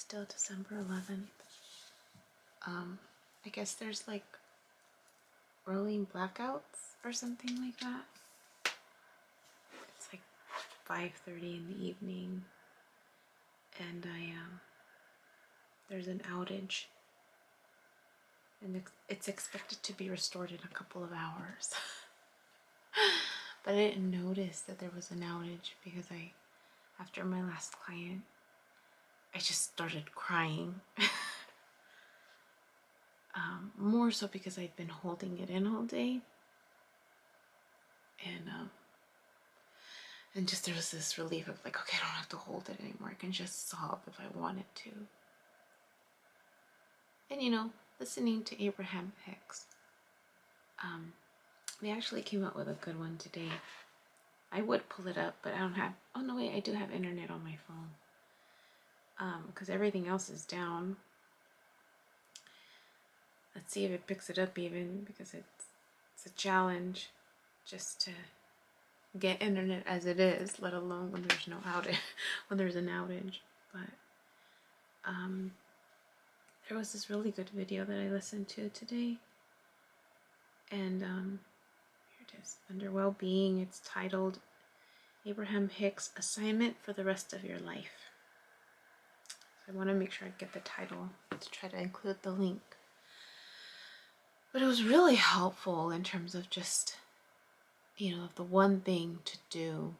still December 11th. I guess there's like rolling blackouts or something like that. It's like 5:30 in the evening, and there's an outage, and it's expected to be restored in a couple of hours. But I didn't notice that there was an outage because after my last client, I just started crying. More so because I'd been holding it in all day, and just there was this relief of like, okay, I don't have to hold it anymore. I can just sob if I wanted to. And listening to Abraham Hicks, they actually came out with a good one today. I would pull it up, but I don't have. Oh no, wait, I do have internet on my phone. Because everything else is down. Let's see if it picks it up even, because it's a challenge just to get internet as it is, let alone when there's no outage, when there's an outage. But there was this really good video that I listened to today, and here it is, under well-being. It's titled Abraham Hicks Assignment for the Rest of Your Life. So I want to make sure I get the title to try to include the link. But it was really helpful in terms of just, the one thing to do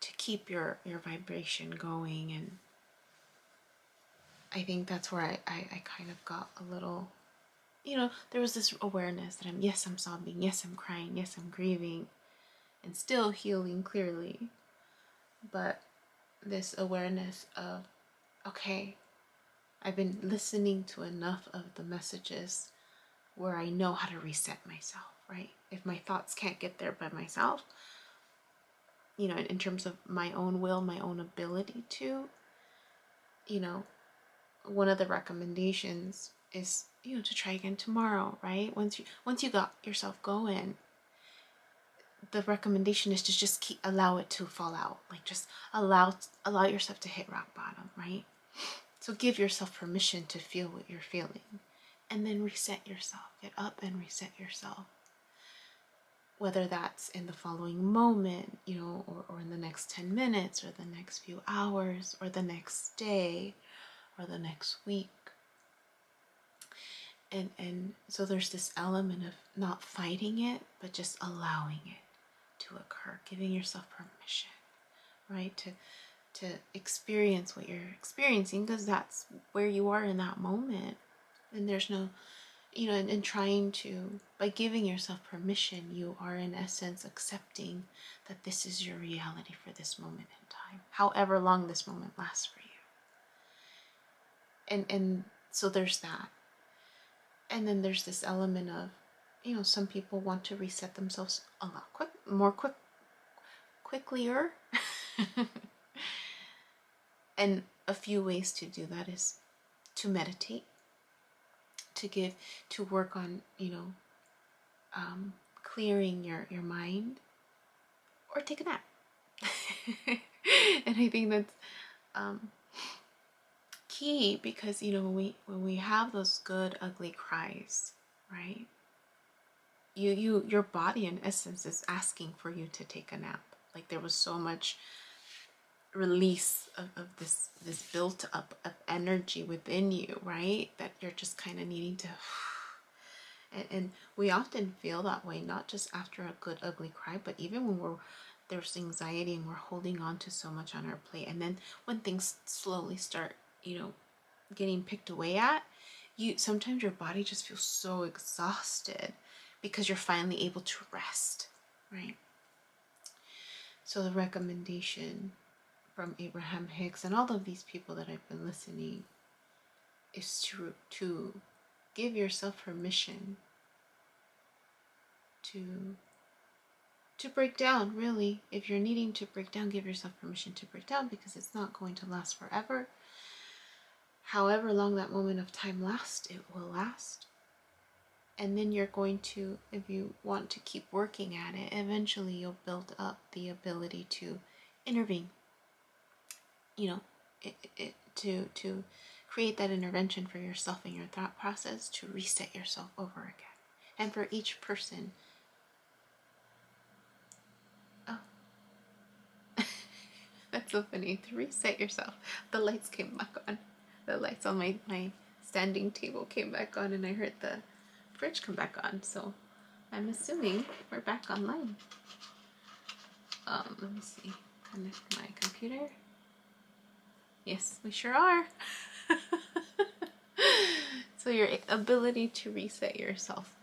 to keep your vibration going. And I think that's where I kind of got a little, there was this awareness that I'm sobbing, yes, I'm crying, yes, I'm grieving, and still healing clearly. But this awareness of, okay, I've been listening to enough of the messages where I know how to reset myself, right? If my thoughts can't get there by myself, in terms of my own will, my own ability to, one of the recommendations is, to try again tomorrow, right? Once you got yourself going, the recommendation is to just allow it to fall out. Like, just allow yourself to hit rock bottom, right? So give yourself permission to feel what you're feeling, and then reset yourself. Get up and reset yourself. Whether that's in the following moment, or in the next 10 minutes, or the next few hours, or the next day, or the next week. And so there's this element of not fighting it, but just allowing it to occur, giving yourself permission, right? To experience what you're experiencing, because that's where you are in that moment. And there's no, and trying to, by giving yourself permission, you are in essence accepting that this is your reality for this moment in time, however long this moment lasts for you. And so there's that. And then there's this element of, some people want to reset themselves a lot quicker. And a few ways to do that is to meditate, to work on, clearing your mind, or take a nap. And I think that's key, because when we have those good ugly cries, right, your body in essence is asking for you to take a nap. Like, there was so much release of this built up of energy within you, right, that you're just kind of needing to and we often feel that way, not just after a good ugly cry, but even when there's anxiety and we're holding on to so much on our plate. And then when things slowly start getting picked away at, sometimes your body just feels so exhausted because you're finally able to rest, right? So the recommendation from Abraham Hicks and all of these people that I've been listening is to give yourself permission to break down. Really, if you're needing to break down, give yourself permission to break down, because it's not going to last forever. However long that moment of time lasts, it will last. And then you're going to, if you want to keep working at it, eventually you'll build up the ability to intervene, to create that intervention for yourself in your thought process to reset yourself over again. And for each person, oh, that's so funny, to reset yourself. The lights came back on. The lights on my standing table came back on, and I heard the fridge come back on. So I'm assuming we're back online. Let me see. Connect my computer. Yes, we sure are. So your ability to reset yourself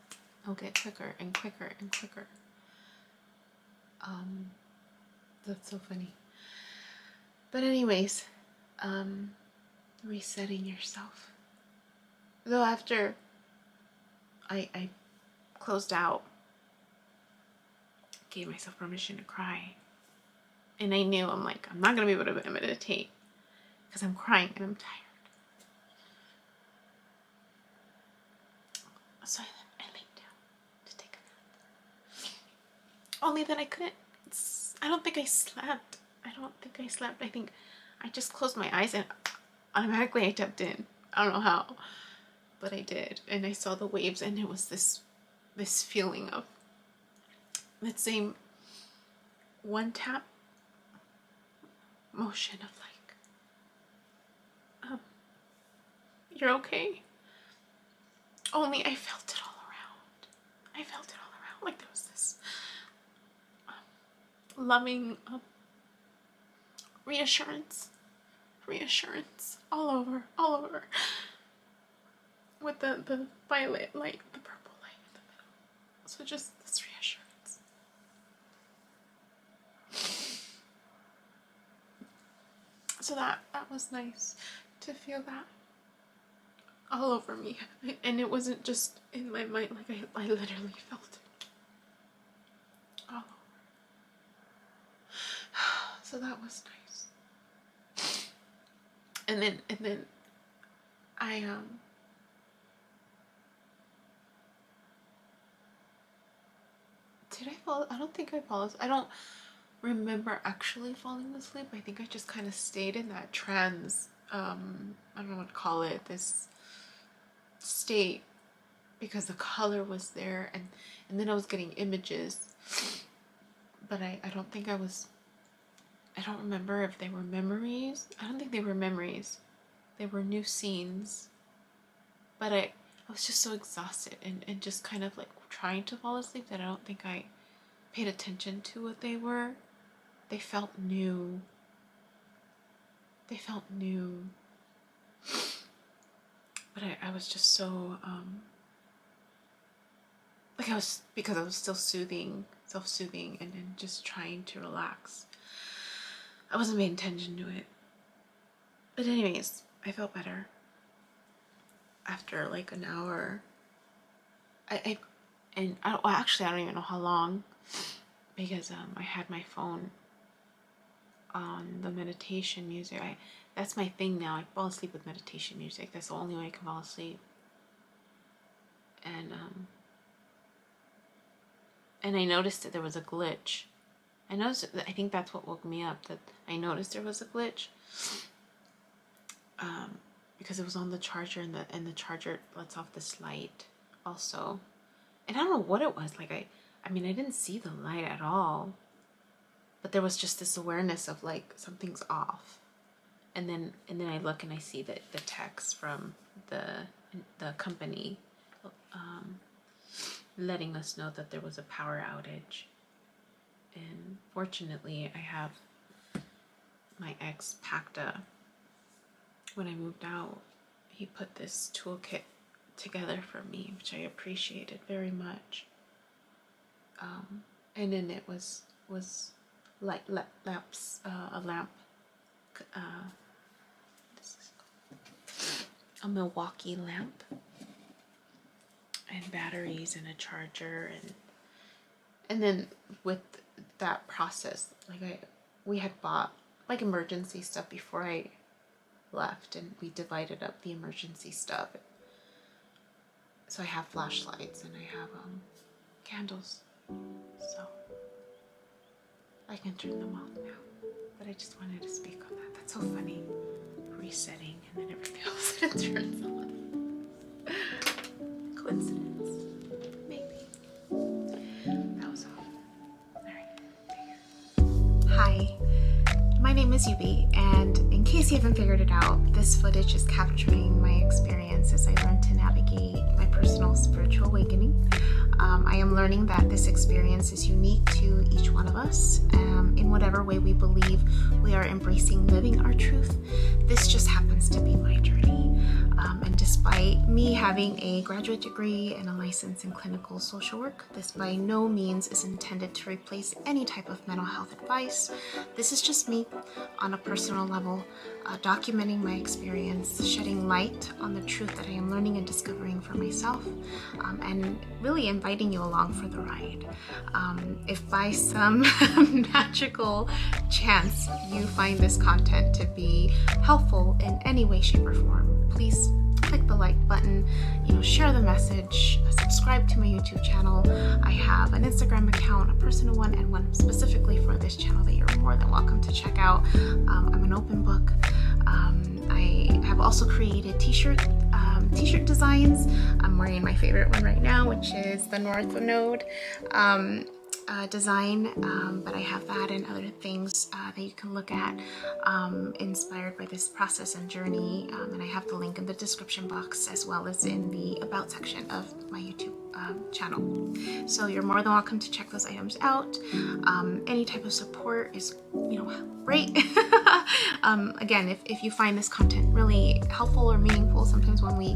will get quicker and quicker and quicker. That's so funny. But anyways, resetting yourself. Though after I closed out, gave myself permission to cry. And I knew, I'm like, I'm not going to be able to meditate because I'm crying and I'm tired. So I laid down to take a nap. Only that I couldn't, I don't think I slept. I think I just closed my eyes and automatically I tapped in. I don't know how, but I did. And I saw the waves, and it was this feeling of that same one tap motion of like, you're okay. Only I felt it all around. Like there was this loving reassurance all over. With the violet light, the purple light in the middle. So just this reassurance. So that was nice to feel that all over me. And it wasn't just in my mind, like I literally felt it all over. So that was nice. And then I did I fall? I don't think I fell asleep. I don't remember actually falling asleep. I think I just kind of stayed in that trance, I don't know what to call it, this state, because the color was there, and then I was getting images, but I don't think I don't remember if they were memories. I don't think they were memories. They were new scenes. But I was just so exhausted and just kind of like trying to fall asleep that I don't think I paid attention to what they were. They felt new. But I was just so, like because I was still self-soothing and just trying to relax. I wasn't paying attention to it. But anyways, I felt better. After like an hour, actually I don't even know how long, because I had my phone on the meditation music. That's my thing now. I fall asleep with meditation music. That's the only way I can fall asleep. And I noticed that there was a glitch. I think that's what woke me up, that I noticed there was a glitch. Because it was on the charger, and the charger lets off this light also. And I don't know what it was. Like I mean I didn't see the light at all. But there was just this awareness of like something's off. And then I look and I see that the text from the company letting us know that there was a power outage. And fortunately I have my ex packed up. When I moved out, he put this toolkit together for me, which I appreciated very much. And then it was light lamps, a lamp, this is a Milwaukee lamp, and batteries and a charger, and then with that process, like we had bought like emergency stuff before I left, and we divided up the emergency stuff. So I have flashlights and I have candles, so I can turn them off now. But I just wanted to speak on that. That's so funny. resetting, and then everything else turns on. Coincidence? Maybe. That was all. Alright. Hi, my name is Yubi, and in case you haven't figured it out, this footage is capturing my experience as I learn to navigate my personal spiritual awakening. I am learning that this experience is unique to each one of us. In whatever way we believe we are embracing living our truth, this just happens to be my journey. And despite me having a graduate degree and a license in clinical social work, this by no means is intended to replace any type of mental health advice. This is just me on a personal level, documenting my experience, shedding light on the truth that I am learning and discovering for myself, and really inviting you along for the ride. If by some magical chance you find this content to be helpful in any way, shape, or form, please click the like button, share the message, subscribe to my YouTube channel. I have an Instagram account, a personal one, and one specifically for this channel that you're more than welcome to check out. I'm an open book. I have also created t-shirt designs. I'm wearing my favorite one right now, which is the North Node design, but I have that and other things that you can look at inspired by this process and journey, and I have the link in the description box as well as in the about section of my YouTube channel. So you're more than welcome to check those items out. Any type of support is great. Again, if you find this content really helpful or meaningful, sometimes when we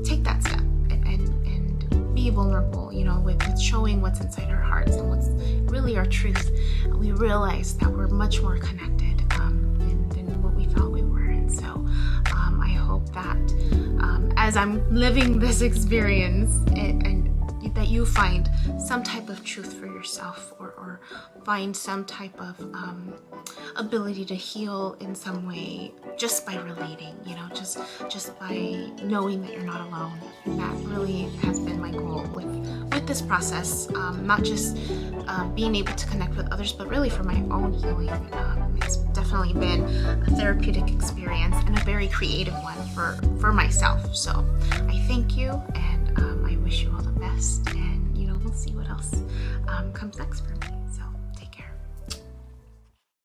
take that step and be vulnerable, with showing what's inside our hearts and what's really our truth, we realize that we're much more connected than what we thought we were. And so I hope that as I'm living this experience and that you find some type of truth for yourself, or find some type of ability to heal in some way just by relating, just by knowing that you're not alone. And that really has been my goal with this process, not just being able to connect with others, but really for my own healing. It's definitely been a therapeutic experience and a very creative one for myself. So I thank you, and I wish you all the best, and we'll see what else comes next for me.